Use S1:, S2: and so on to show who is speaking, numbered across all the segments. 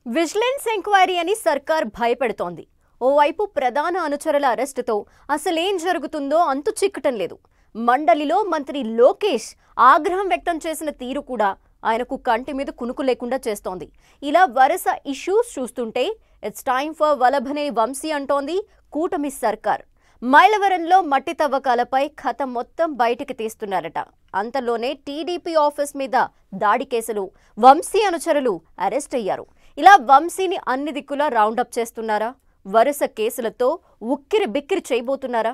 S1: Vigilance enquiry అని సర్కార్ భయపెడుతోంది. ఓవైపు ప్రధాన అనుచరుల అరెస్టుతో అసలేం జరుగుతుందో అంతు చిక్కటం లేదు. మండలిలో మంత్రి లోకేష్ ఆగ్రహం వ్యక్తం చేసిన తీరు కూడా ఆయనకు కంటి మీద కునుకు లేకుండా చేస్తోంది. ఇలా వరుస ఇష్యూస్ చూస్తుంటే it's time for Vallabhaneni Vamsi అంటోంది కూటమి సర్కార్. మైలవరంలో మట్టి తవ్వకాలపై కథ మొత్తం బయటికి తీస్తున్నారట. అంతలోనే టీడీపీ ఆఫీస్ మీద దాడి కేసులు వంశీ అనుచరులు అరెస్ట్ అయ్యారు. ఇలా వంశీని అన్ని దిక్కులా రౌండప్ చేస్తున్నారా? వరుస కేసులతో ఉక్కిరి బిక్కిరి చేయబోతున్నారా?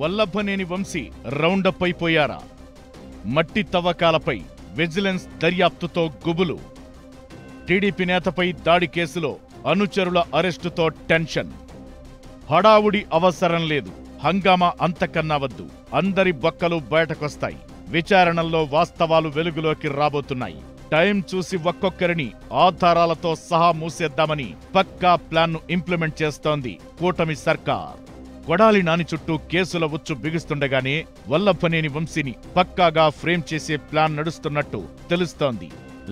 S2: వల్లభనేని వంశీ రౌండప్ అయిపోయారా? మట్టి తవ్వకాలపై విజిలెన్స్ దర్యాప్తుతో గుబులు. టీడీపీ నేతపై దాడి కేసులో అనుచరుల అరెస్టుతో టెన్షన్. హడావుడి అవసరం లేదు, హంగామా అంతకన్నా వద్దు. అందరి బొక్కలు బయటకొస్తాయి. విచారణల్లో వాస్తవాలు వెలుగులోకి రాబోతున్నాయి. టైం చూసి ఒక్కొక్కరిని ఆధారాలతో సహా మూసేద్దామని పక్కా ప్లాన్ను ఇంప్లిమెంట్ చేస్తోంది కూటమి సర్కార్. కొడాలి నాని చుట్టూ కేసుల ఉచ్చు బిగుస్తుండగానే వల్లభనేని వంశీని పక్కాగా ఫ్రేమ్ చేసే ప్లాన్ నడుస్తున్నట్టు తెలుస్తోంది.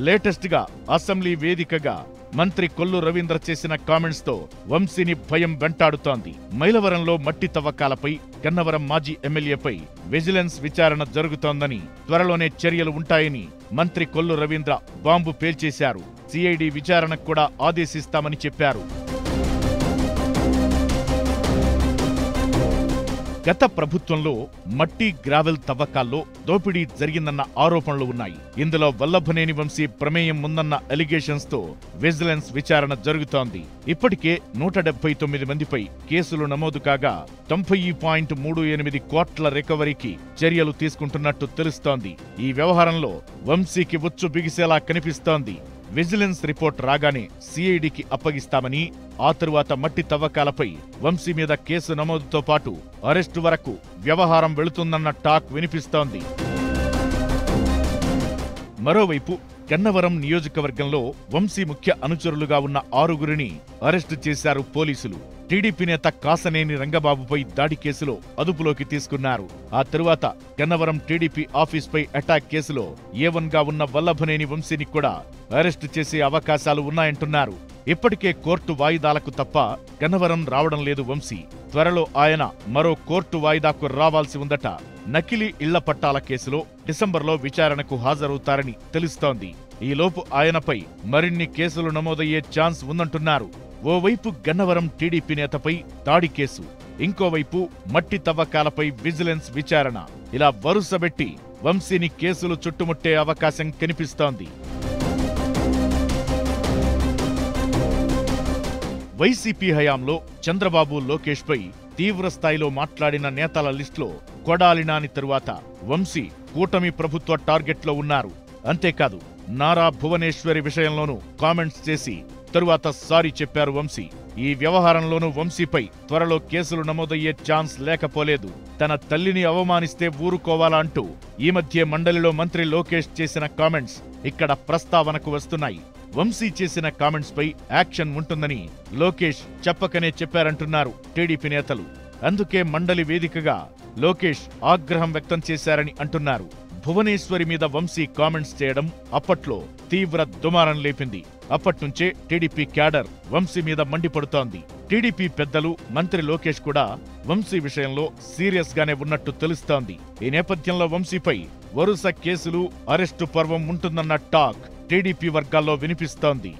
S2: లేటెస్ట్ గా అసెంబ్లీ వేదికగా మంత్రి కొల్లు రవీంద్ర చేసిన కామెంట్స్ తో వంశీని భయం వెంటాడుతోంది. మైలవరంలో మట్టి తవ్వకాలపై గన్నవరం మాజీ ఎమ్మెల్యేపై విజిలెన్స్ విచారణ జరుగుతోందని, త్వరలోనే చర్యలు ఉంటాయని మంత్రి కొల్లు రవీంద్ర బాంబు పేల్చేశారు. సిఐడి విచారణకు కూడా ఆదేశిస్తామని చెప్పారు. గత ప్రభుత్వంలో మట్టి గ్రావెల్ తవ్వకాల్లో దోపిడీ జరిగిందన్న ఆరోపణలు ఉన్నాయి. ఇందులో వల్లభనేని వంశీ ప్రమేయం ఉందన్న ఎలిగేషన్స్ తో విజిలెన్స్ విచారణ జరుగుతోంది. ఇప్పటికే 179 మందిపై కేసులు నమోదు కాగా 90.38 కోట్ల రికవరీకి చర్యలు తీసుకుంటున్నట్టు తెలుస్తోంది. ఈ వ్యవహారంలో వంశీకి ఉచ్చు బిగిసేలా కనిపిస్తోంది. విజిలెన్స్ రిపోర్ట్ రాగానే సిఐడికి అప్పగిస్తామని, ఆ తరువాత మట్టి తవ్వకాలపై వంశీ మీద కేసు నమోదుతో పాటు అరెస్టు వరకు వ్యవహారం వెళుతుందన్న టాక్ వినిపిస్తోంది. మరోవైపు గన్నవరం నియోజకవర్గంలో వంశీ ముఖ్య అనుచరులుగా ఉన్న 6గురిని అరెస్టు చేశారు పోలీసులు. టీడీపీ నేత కాసనేని రంగబాబుపై దాడి కేసులో అదుపులోకి తీసుకున్నారు. ఆ తరువాత గన్నవరం టీడీపీ ఆఫీస్పై అటాక్ కేసులో A1గా ఉన్న వల్లభనేని వంశీని కూడా అరెస్టు చేసే అవకాశాలు ఉన్నాయంటున్నారు. ఇప్పటికే కోర్టు వాయిదాలకు తప్ప గన్నవరం రావడం లేదు వంశీ. త్వరలో ఆయన మరో కోర్టు వాయిదాకు రావాల్సి ఉందట. నకిలీ ఇళ్ల పట్టాల కేసులో డిసెంబర్లో విచారణకు హాజరవుతారని తెలుస్తోంది. ఈలోపు ఆయనపై మరిన్ని కేసులు నమోదయ్యే ఛాన్స్ ఉందంటున్నారు. ఓవైపు గన్నవరం టీడీపీ నేతపై దాడి కేసు, ఇంకోవైపు మట్టి తవ్వకాలపై విజిలెన్స్ విచారణ. ఇలా వరుసబెట్టి వంశీని కేసులు చుట్టుముట్టే అవకాశం కనిపిస్తోంది. వైసీపీ హయాంలో చంద్రబాబు లోకేష్ పై తీవ్రస్థాయిలో మాట్లాడిన నేతల లిస్టులో కొడాలి నాని తరువాత వంశీ కూటమి ప్రభుత్వ టార్గెట్లో ఉన్నారు. అంతేకాదు, నారా భువనేశ్వరి విషయంలోనూ కామెంట్స్ చేసి తరువాత సారీ చెప్పారు వంశీ. ఈ వ్యవహారంలోనూ వంశీపై త్వరలో కేసులు నమోదయ్యే ఛాన్స్ లేకపోలేదు. తన తల్లిని అవమానిస్తే ఊరుకోవాలా అంటూ ఈ మధ్య మండలిలో మంత్రి లోకేష్ చేసిన కామెంట్స్ ఇక్కడ ప్రస్తావనకు వస్తున్నాయి. వంశీ చేసిన కామెంట్స్ పై యాక్షన్ ఉంటుందని లోకేష్ చెప్పకనే చెప్పారంటున్నారు టీడీపీ నేతలు. అందుకే మండలి వేదికగా లోకేష్ ఆగ్రహం వ్యక్తం చేశారని అంటున్నారు. భువనేశ్వరి మీద వంశీ కామెంట్స్ చేయడం అప్పట్లో తీవ్ర దుమారం లేపింది. అప్పట్నుంచే టీడీపీ క్యాడర్ వంశీ మీద మండిపడుతోంది. టీడీపీ పెద్దలు, మంత్రి లోకేష్ కూడా వంశీ విషయంలో సీరియస్ గానే ఉన్నట్టు తెలుస్తోంది. ఈ నేపథ్యంలో వంశీపై వరుస కేసులు, అరెస్టు పర్వం ఉంటుందన్న టాక్ టీడీపీ వర్గాల్లో వినిపిస్తోంది.